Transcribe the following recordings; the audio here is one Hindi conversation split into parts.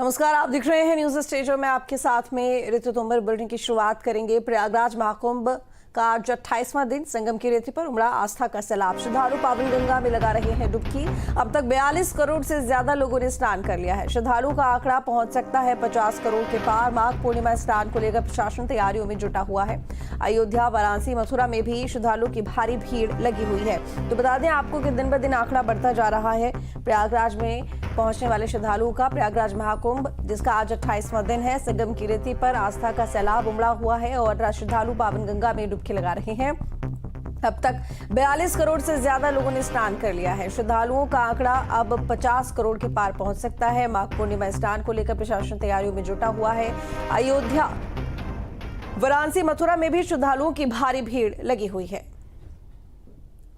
नमस्कार, आप दिख रहे हैं न्यूज स्टेज और मैं आपके साथ में ऋतु तोमर। बुलेटिन की शुरुआत करेंगे। प्रयागराज महाकुंभ का आज 28वां दिन। संगम की रेती पर उमड़ा आस्था का सैलाब। श्रद्धालु पावन गंगा में लगा रहे हैं डुबकी। अब तक 42 करोड़ से ज्यादा लोगों ने स्नान कर लिया है। श्रद्धालुओं का आंकड़ा पहुंच सकता है 50 करोड़ के पार। माघ पूर्णिमा स्नान को लेकर प्रशासन तैयारियों में जुटा हुआ है। अयोध्या, वाराणसी, मथुरा में भी श्रद्धालुओं की भारी भीड़ लगी हुई है। तो बता दें आपको कि दिन ब दिन आंकड़ा बढ़ता जा रहा है। प्रयागराज में पहुंचने वाले श्रद्धालुओं का प्रयागराज महाकुंभ, जिसका आज 28वां दिन है। संगम की रेती पर आस्था का सैलाब उमड़ा हुआ है और श्रद्धालु पावन गंगा में डुबकी लगा रहे हैं। अब तक 42 करोड़ से ज्यादा लोगों ने स्नान कर लिया है। श्रद्धालुओं का आंकड़ा अब 50 करोड़ के पार पहुंच सकता है। माघ पूर्णिमा स्नान को लेकर प्रशासन तैयारियों में जुटा हुआ है। अयोध्या, वाराणसी, मथुरा में भी श्रद्धालुओं की भारी भीड़ लगी हुई है।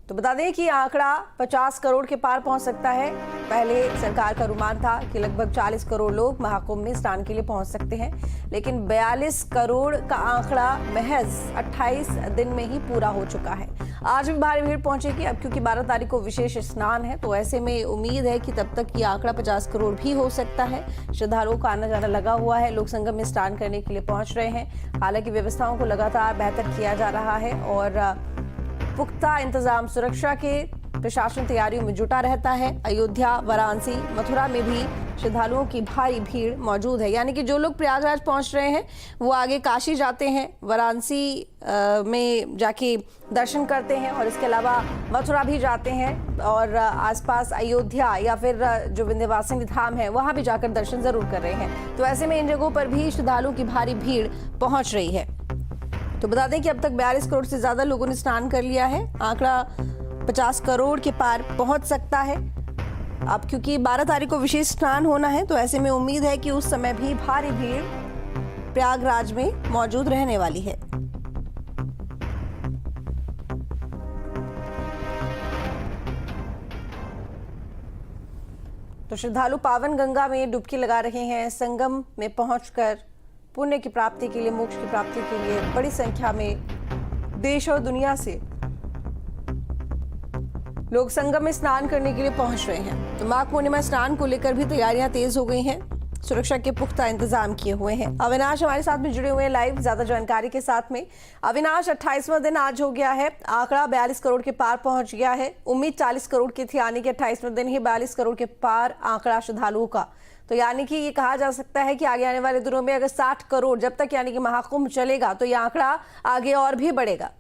तो बता दें कि आंकड़ा 50 करोड़ के पार पहुंच सकता है। पहले सरकार का अनुमान था कि लगभग 40 करोड़ लोग महाकुंभ में स्नान के लिए पहुंच सकते हैं, लेकिन 42 करोड़ का आंकड़ा महज 28 दिन में ही पूरा हो चुका है। आज भी भारी भीड़ पहुंचेगी अब, क्योंकि 12 तारीख को विशेष स्नान है। तो ऐसे में उम्मीद है कि तब तक ये आंकड़ा 50 करोड़ भी हो सकता है। श्रद्धालुओं का आना जाना लगा हुआ है। लोग संगम में स्नान करने के लिए पहुंच रहे हैं। हालांकि व्यवस्थाओं को लगातार बेहतर किया जा रहा है और पुख्ता इंतजाम सुरक्षा के प्रशासन तैयारियों में जुटा रहता है। अयोध्या, वाराणसी, मथुरा में भी श्रद्धालुओं की भारी भीड़ मौजूद है। यानी कि जो लोग प्रयागराज पहुंच रहे हैं वो आगे काशी जाते हैं, वाराणसी में जाके दर्शन करते हैं और इसके अलावा मथुरा भी जाते हैं और आसपास अयोध्या या फिर जो विंध्यवासिनी धाम है वहां भी जाकर दर्शन जरूर कर रहे हैं। तो ऐसे में इन जगहों पर भी श्रद्धालुओं की भारी भीड़ पहुंच रही है। तो बता दें कि अब तक 42 करोड़ से ज्यादा लोगों ने स्नान कर लिया है। आंकड़ा 50 करोड़ के पार पहुंच सकता है अब, क्योंकि 12 तारीख को विशेष स्नान होना है। तो ऐसे में उम्मीद है कि उस समय भी भारी भीड़ प्रयागराज में मौजूद रहने वाली है। तो श्रद्धालु पावन गंगा में डुबकी लगा रहे हैं। संगम में पहुंचकर पुण्य की प्राप्ति के लिए, मोक्ष की प्राप्ति के लिए बड़ी संख्या में देश और दुनिया से लोग संगम में स्नान करने के लिए पहुंच रहे हैं। तो माघ पूर्णिमा स्नान को लेकर भी तैयारियां तेज हो गई हैं। सुरक्षा के पुख्ता इंतजाम किए हुए हैं। अविनाश हमारे साथ में जुड़े हुए हैं लाइव ज्यादा जानकारी के साथ में। अविनाश, 28वां दिन आज हो गया है। आंकड़ा 42 करोड़ के पार पहुंच गया है। उम्मीद 40 करोड़ की थी, यानी कि 28वां दिन ही 42 करोड़ के पार आंकड़ा श्रद्धालुओं का। तो यानी कि ये कहा जा सकता है कि आगे आने वाले दिनों में अगर 60 करोड़ जब तक यानी कि महाकुंभ चलेगा तो ये आंकड़ा आगे और भी बढ़ेगा।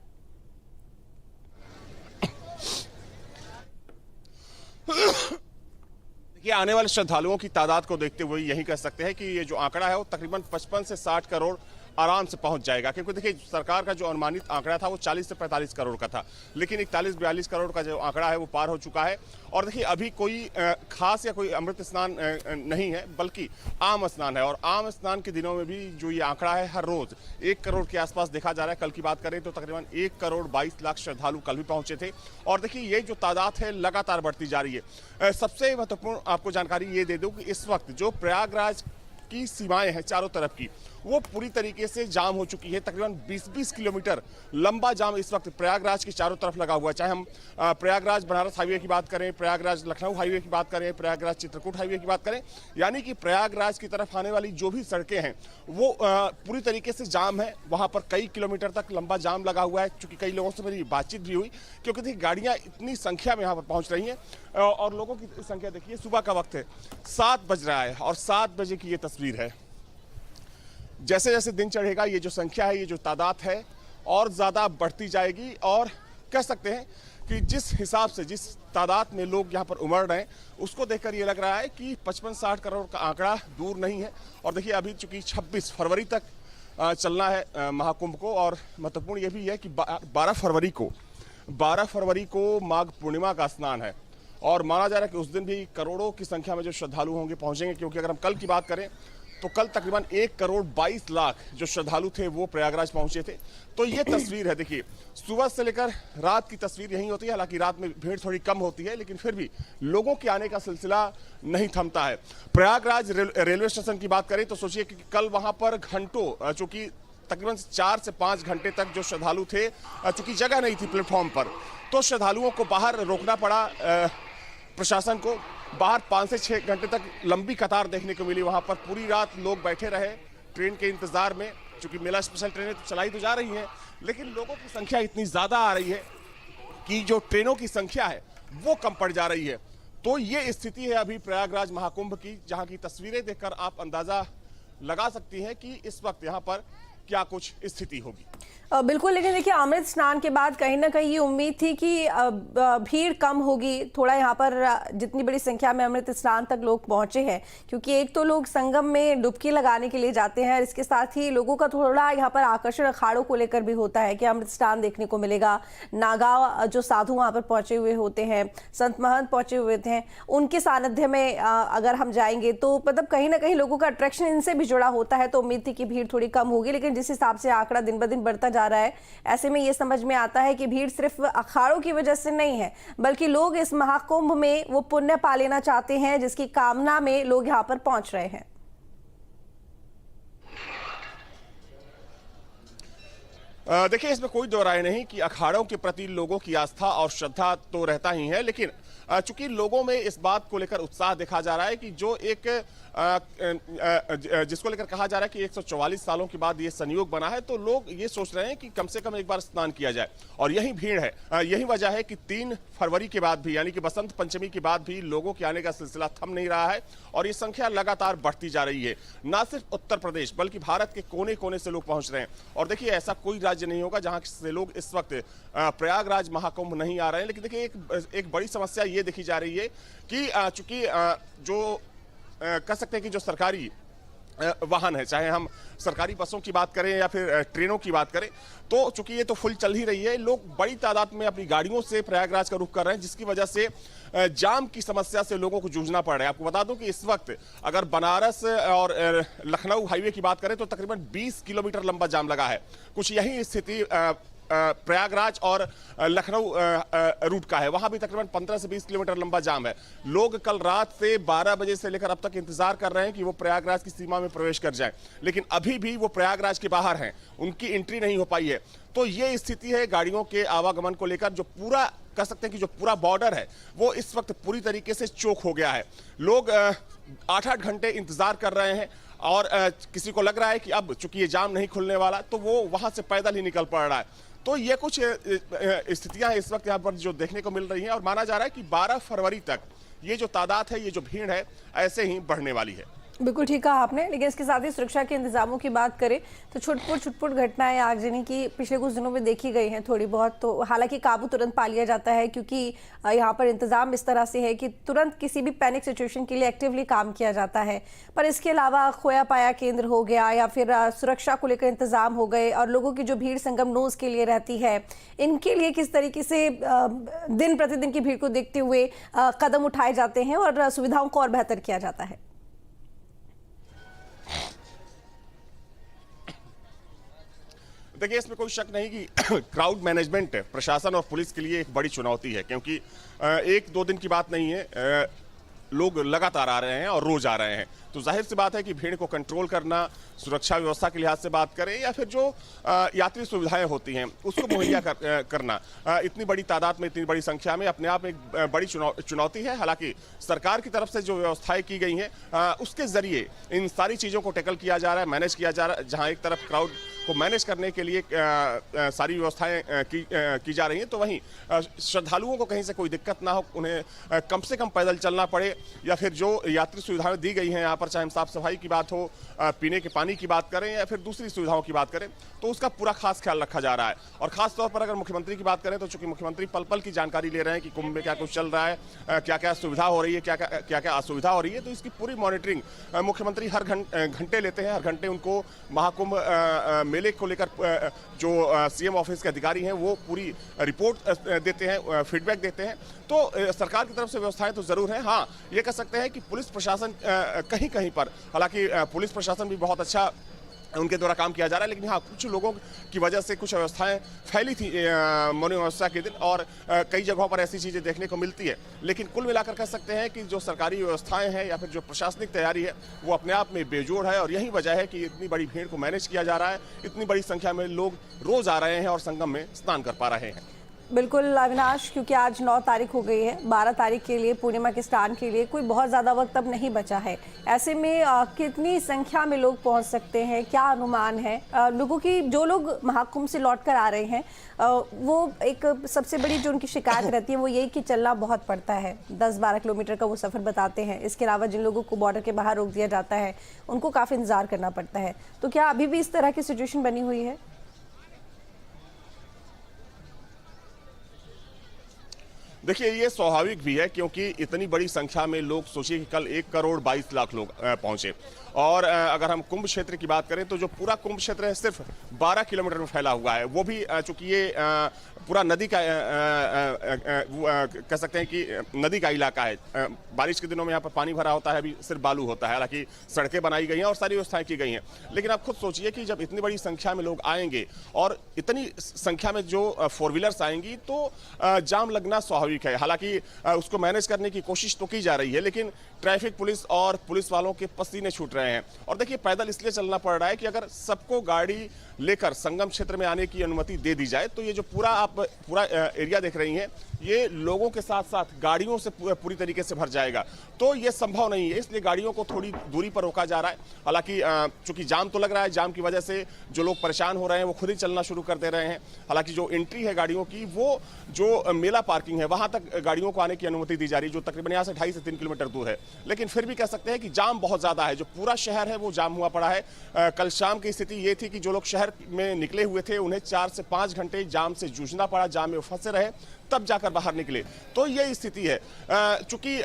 देखिए, आने वाले श्रद्धालुओं की तादाद को देखते हुए यही कह सकते हैं कि ये जो आंकड़ा है वो तकरीबन 55 से 60 करोड़ आराम से पहुंच जाएगा। क्योंकि देखिए, सरकार का जो अनुमानित आंकड़ा था वो 40 से 45 करोड़ का था, लेकिन 41-42 करोड़ का जो आंकड़ा है वो पार हो चुका है। और देखिए, अभी कोई खास या कोई अमृत स्नान नहीं है, बल्कि आम स्नान है। और आम स्नान के दिनों में भी जो ये आंकड़ा है हर रोज 1 करोड़ के आसपास देखा जा रहा है। कल की बात करें तो तकरीबन 1 करोड़ 22 लाख श्रद्धालु कल भी पहुंचे थे। और देखिए, ये जो तादाद है लगातार बढ़ती जा रही है। सबसे महत्वपूर्ण आपको जानकारी ये दे दूं कि इस वक्त जो प्रयागराज की सीमाएं हैं चारों तरफ की, वो पूरी तरीके से जाम हो चुकी है। तकरीबन 20-20 किलोमीटर लंबा जाम इस वक्त प्रयागराज के चारों तरफ लगा हुआ है। चाहे हम प्रयागराज बनारस हाईवे की बात करें, प्रयागराज लखनऊ हाईवे की बात करें, प्रयागराज चित्रकूट हाईवे की बात करें, यानी कि प्रयागराज की तरफ आने वाली जो भी सड़कें हैं वो पूरी तरीके से जाम है। वहाँ पर कई किलोमीटर तक लंबा जाम लगा हुआ है। चूंकि कई लोगों से मेरी बातचीत भी हुई, क्योंकि देखिए गाड़ियाँ इतनी संख्या में यहाँ पर पहुँच रही हैं और लोगों की संख्या देखिए, सुबह का वक्त है, 7 बज रहा है और 7 बजे की ये तस्वीर है। जैसे जैसे दिन चढ़ेगा ये जो संख्या है, ये जो तादाद है और ज़्यादा बढ़ती जाएगी। और कह सकते हैं कि जिस हिसाब से, जिस तादाद में लोग यहाँ पर उमड़ रहे हैं, उसको देखकर ये लग रहा है कि 55-60 करोड़ का आंकड़ा दूर नहीं है। और देखिए, अभी चूंकि 26 फरवरी तक चलना है महाकुंभ को, और महत्वपूर्ण ये भी है कि 12 फरवरी को माघ पूर्णिमा का स्नान है और माना जा रहा है कि उस दिन भी करोड़ों की संख्या में जो श्रद्धालु होंगे पहुँचेंगे। क्योंकि अगर हम कल की बात करें तो कल तकरीबन 1 करोड़ 22 लाख जो श्रद्धालु थे वो प्रयागराज पहुंचे थे। तो ये तस्वीर है। देखिए, सुबह से लेकर रात की तस्वीर यही होती है। हालांकि रात में भीड़ थोड़ी कम होती है, लेकिन फिर भी लोगों के आने का सिलसिला नहीं थमता है। प्रयागराज रेलवे स्टेशन की बात करें तो सोचिए कि कल वहां पर घंटों, चूंकि तकरीबन 4 से 5 घंटे तक जो श्रद्धालु थे, चूंकि जगह नहीं थी प्लेटफॉर्म पर, तो श्रद्धालुओं को बाहर रोकना पड़ा प्रशासन को। बाहर 5 से 6 घंटे तक लंबी कतार देखने को मिली। वहां पर पूरी रात लोग बैठे रहे ट्रेन के इंतजार में, चूंकि मेला स्पेशल ट्रेनें तो चलाई तो जा रही हैं, लेकिन लोगों की संख्या इतनी ज्यादा आ रही है कि जो ट्रेनों की संख्या है वो कम पड़ जा रही है। तो ये स्थिति है अभी प्रयागराज महाकुंभ की, जहां की तस्वीरें देखकर आप अंदाजा लगा सकती हैं कि इस वक्त यहाँ पर क्या कुछ स्थिति होगी। बिल्कुल, लेकिन देखिए अमृत स्नान के बाद कहीं ना कहीं ये उम्मीद थी कि भीड़ कम होगी, थोड़ा यहाँ पर जितनी बड़ी संख्या में अमृत स्नान तक लोग पहुंचे हैं, क्योंकि एक तो लोग संगम में डुबकी लगाने के लिए जाते हैं और इसके साथ ही लोगों का थोड़ा यहाँ पर आकर्षण अखाड़ों को लेकर भी होता है कि अमृत स्नान देखने को मिलेगा। नागा जो साधु वहाँ पर पहुंचे हुए होते हैं, संत महंत पहुंचे हुए थे, उनके सानिध्य में अगर हम जाएंगे तो मतलब कहीं ना कहीं लोगों का अट्रैक्शन इनसे भी जुड़ा होता है। तो उम्मीद थी कि भीड़ थोड़ी कम होगी, लेकिन जिस हिसाब से आंकड़ा दिन ब दिन बढ़ता जा रहा है, ऐसे में ये समझ में आता है कि भीड़ सिर्फ अखाड़ों की वजह से नहीं है, बल्कि लोग इस महाकुंभ में वो पुण्य पा लेना चाहते हैं जिसकी कामना में लोग यहाँ पर पहुंच रहे हैं। देखिए, इसमें कोई दो राय नहीं कि अखाड़ों के प्रति लोगों की आस्था और श्रद्धा तो रहता ही है, लेकिन चूंकि लोगों में इस बात को लेकर उत्साह देखा जा रहा है कि जो एक जिसको लेकर कहा जा रहा है कि 144 सालों के बाद ये संयोग बना है, तो लोग ये सोच रहे हैं कि कम से कम एक बार स्नान किया जाए। और यही भीड़ है, यही वजह है कि 3 फरवरी के बाद भी, यानी कि बसंत पंचमी के बाद भी लोगों के आने का सिलसिला थम नहीं रहा है और ये संख्या लगातार बढ़ती जा रही है। ना सिर्फ उत्तर प्रदेश बल्कि भारत के कोने कोने से लोग पहुंच रहे हैं। और देखिए, ऐसा कोई राज्य नहीं होगा जहां से लोग इस वक्त प्रयागराज महाकुंभ नहीं आ रहे हैं। लेकिन देखिए, एक बड़ी समस्या ये देखी जा रही है कि चूंकि जो कह सकते हैं कि जो सरकारी वाहन है, चाहे हम सरकारी बसों की बात करें या फिर ट्रेनों की बात करें, तो चूंकि ये तो फुल चल ही रही है, लोग बड़ी तादाद में अपनी गाड़ियों से प्रयागराज का रुख कर रहे हैं, जिसकी वजह से जाम की समस्या से लोगों को जूझना पड़ रहा है। आपको बता दूं कि इस वक्त अगर बनारस और लखनऊ हाईवे की बात करें तो तकरीबन 20 किलोमीटर लंबा जाम लगा है। कुछ यही स्थिति प्रयागराज और लखनऊ रूट का है, वहां भी तकरीबन 15 से 20 किलोमीटर लंबा जाम है। लोग कल रात से 12 बजे से लेकर अब तक इंतजार कर रहे हैं कि वो प्रयागराज की सीमा में प्रवेश कर जाएं, लेकिन अभी भी वो प्रयागराज के बाहर हैं, उनकी एंट्री नहीं हो पाई है। तो ये स्थिति है गाड़ियों के आवागमन को लेकर, जो पूरा कह सकते हैं कि जो पूरा बॉर्डर है वो इस वक्त पूरी तरीके से चोक हो गया है। लोग 8-8 घंटे इंतजार कर रहे हैं और किसी को लग रहा है कि अब चूंकि ये जाम नहीं खुलने वाला तो वो वहां से पैदल ही निकल पड़ रहा है। तो ये कुछ स्थितियां इस वक्त यहाँ पर जो देखने को मिल रही हैं और माना जा रहा है कि 12 फरवरी तक ये जो तादाद है, ये जो भीड़ है, ऐसे ही बढ़ने वाली है। बिल्कुल ठीक कहा आपने, लेकिन इसके साथ ही सुरक्षा के इंतजामों की बात करें तो छुटपुट घटनाएं आगजनी की पिछले कुछ दिनों में देखी गई हैं थोड़ी बहुत। तो हालांकि काबू तुरंत पा लिया जाता है, क्योंकि यहाँ पर इंतजाम इस तरह से है कि तुरंत किसी भी पैनिक सिचुएशन के लिए एक्टिवली काम किया जाता है। पर इसके अलावा खोया पाया केंद्र हो गया या फिर सुरक्षा को लेकर इंतजाम हो गए और लोगों की जो भीड़ संगम नोज के लिए रहती है, इनके लिए किस तरीके से दिन प्रतिदिन की भीड़ को देखते हुए कदम उठाए जाते हैं और सुविधाओं को और बेहतर किया जाता है? देखिए, इसमें कोई शक नहीं कि क्राउड मैनेजमेंट प्रशासन और पुलिस के लिए एक बड़ी चुनौती है, क्योंकि 1-2 दिन की बात नहीं है, लोग लगातार आ रहे हैं और रोज आ रहे हैं। तो जाहिर सी बात है कि भीड़ को कंट्रोल करना, सुरक्षा व्यवस्था के लिहाज से बात करें या फिर जो यात्री सुविधाएं होती हैं उसको मुहैया करना, इतनी बड़ी तादाद में, इतनी बड़ी संख्या में अपने आप एक बड़ी चुनौती है। हालांकि सरकार की तरफ से जो व्यवस्थाएं की गई हैं उसके जरिए इन सारी चीज़ों को टैकल किया जा रहा है, मैनेज किया जा रहा है। जहाँ एक तरफ क्राउड को मैनेज करने के लिए सारी व्यवस्थाएं की जा रही हैं, तो वहीं श्रद्धालुओं को कहीं से कोई दिक्कत ना हो, उन्हें कम से कम पैदल चलना पड़े, या फिर जो यात्री सुविधाएं दी गई हैं यहाँ पर, चाहे हम साफ सफाई की बात हो, पीने के पानी की बात करें या फिर दूसरी सुविधाओं की बात करें, तो उसका पूरा खास ख्याल रखा जा रहा है। और खास तौर पर अगर मुख्यमंत्री की बात करें तो चूंकि मुख्यमंत्री पल पल की जानकारी ले रहे हैं कि कुंभ में क्या कुछ चल रहा है, क्या क्या सुविधा हो रही है, क्या क्या असुविधा हो रही है, तो इसकी पूरी मॉनिटरिंग मुख्यमंत्री हर घंटे लेते हैं। हर घंटे उनको महाकुंभ मेले को लेकर जो सीएम ऑफिस के अधिकारी हैं वो पूरी रिपोर्ट देते हैं, फीडबैक देते हैं। तो सरकार की तरफ से व्यवस्थाएं तो जरूर हैं। हाँ, ये कह सकते हैं कि पुलिस प्रशासन कहीं कहीं पर, हालांकि पुलिस प्रशासन भी बहुत अच्छा उनके द्वारा काम किया जा रहा है, लेकिन हाँ, कुछ लोगों की वजह से कुछ व्यवस्थाएं फैली थी मौनी अमावस्या के दिन और कई जगहों पर ऐसी चीज़ें देखने को मिलती है। लेकिन कुल मिलाकर कह सकते हैं कि जो सरकारी व्यवस्थाएं हैं या फिर जो प्रशासनिक तैयारी है वो अपने आप में बेजोड़ है और यही वजह है कि इतनी बड़ी भीड़ को मैनेज किया जा रहा है, इतनी बड़ी संख्या में लोग रोज आ रहे हैं और संगम में स्नान कर पा रहे हैं। बिल्कुल अविनाश, क्योंकि आज 9 तारीख हो गई है, 12 तारीख के लिए पूर्णिमा के स्नान के लिए कोई बहुत ज़्यादा वक्त अब नहीं बचा है। ऐसे में कितनी संख्या में लोग पहुंच सकते हैं, क्या अनुमान है लोगों की? जो लोग महाकुंभ से लौट कर आ रहे हैं वो एक सबसे बड़ी जो उनकी शिकायत रहती है वो यही कि चलना बहुत पड़ता है, 10-12 किलोमीटर का वो सफ़र बताते हैं। इसके अलावा जिन लोगों को बॉर्डर के बाहर रोक दिया जाता है उनको काफ़ी इंतजार करना पड़ता है। तो क्या अभी भी इस तरह की सिचुएशन बनी हुई है? देखिए, ये स्वाभाविक भी है क्योंकि इतनी बड़ी संख्या में लोग, सोचिए कि कल 1 करोड़ 22 लाख लोग पहुंचे। और अगर हम कुंभ क्षेत्र की बात करें तो जो पूरा कुंभ क्षेत्र है सिर्फ 12 किलोमीटर में फैला हुआ है, वो भी चूंकि ये पूरा नदी का कह सकते हैं कि नदी का इलाका है। बारिश के दिनों में यहाँ पर पानी भरा होता है, अभी सिर्फ बालू होता है। हालांकि सड़कें बनाई गई हैं और सारी व्यवस्थाएं की गई हैं, लेकिन आप खुद सोचिए कि जब इतनी बड़ी संख्या में लोग आएंगे और इतनी संख्या में जो 4 व्हीलर्स आएंगी तो जाम लगना स्वाभाविक है। हालांकि उसको मैनेज करने की कोशिश तो की जा रही है, लेकिन ट्रैफिक पुलिस और पुलिस वालों के पसीने छूट रहे हैं। और देखिए, पैदल इसलिए चलना पड़ रहा है कि अगर सबको गाड़ी लेकर संगम क्षेत्र में आने की अनुमति दे दी जाए तो ये जो पूरा एरिया देख रही हैं, ये लोगों के साथ साथ गाड़ियों से पूरी तरीके से भर जाएगा। तो ये संभव नहीं है, इसलिए गाड़ियों को थोड़ी दूरी पर रोका जा रहा है। हालांकि चूंकि जाम तो लग रहा है, जाम की वजह से जो लोग परेशान हो रहे हैं वो खुद ही चलना शुरू कर दे रहे हैं। हालांकि जो एंट्री है गाड़ियों की, वो जो मेला पार्किंग है वहां तक गाड़ियों को आने की अनुमति दी जा रही है, जो तकरीबन यहाँ से 2.5 से 3 किलोमीटर दूर है। लेकिन फिर भी कह सकते हैं कि जाम बहुत ज्यादा है, जो पूरा शहर है वो जाम हुआ पड़ा है। कल शाम की स्थिति ये थी कि जो लोग शहर में निकले हुए थे उन्हें 4 से 5 घंटे जाम से जूझना पड़ा, जाम में फंसे रहे, तब जाकर बाहर निकले। तो ये स्थिति है। चूंकि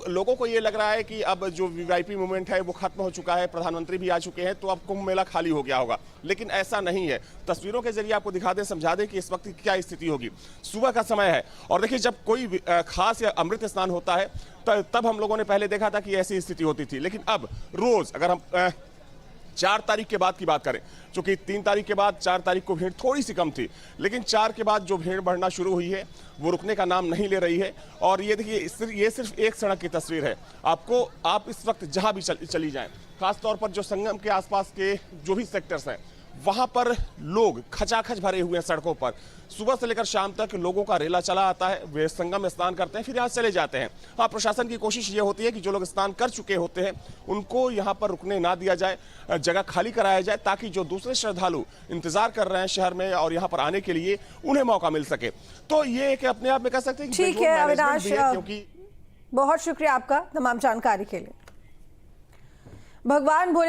लोगों को ये लग रहा है कि अब जो वीआईपी मूवमेंट है वो खत्म हो चुका है, प्रधानमंत्री भी आ चुके हैं, तो अब कुंभ मेला खाली हो गया होगा, लेकिन ऐसा नहीं है। तस्वीरों के जरिए आपको दिखा दें, समझा दें कि इस वक्त क्या स्थिति होगी। सुबह का समय है और देखिए, जब कोई खास या अमृत स्नान होता है तब हम लोगों ने पहले देखा था कि ऐसी स्थिति होती थी, लेकिन अब रोज, अगर हम 4 तारीख के बाद की बात करें, चूंकि 3 तारीख के बाद 4 तारीख को भीड़ थोड़ी सी कम थी, लेकिन 4 के बाद जो भीड़ बढ़ना शुरू हुई है वो रुकने का नाम नहीं ले रही है। और ये देखिए, ये सिर्फ एक सड़क की तस्वीर है। आप इस वक्त जहां भी चली जाएं, खासतौर पर जो संगम के आसपास के जो भी सेक्टर्स हैं, वहां पर लोग खचाखच भरे हुए हैं सड़कों पर। सुबह से लेकर शाम तक लोगों का रेला चला आता है, वे संगम में स्नान करते हैं, फिर यहाँ चले जाते हैं। हाँ, प्रशासन की कोशिश ये होती है कि जो लोग स्नान कर चुके होते हैं उनको यहाँ पर रुकने ना दिया जाए, जगह खाली कराया जाए, ताकि जो दूसरे श्रद्धालु इंतजार कर रहे हैं शहर में और यहाँ पर आने के लिए, उन्हें मौका मिल सके। तो ये एक अपने आप में कह सकते हैं कि ठीक है अविनाश, क्योंकि बहुत शुक्रिया आपका तमाम जानकारी के लिए। भगवान भोले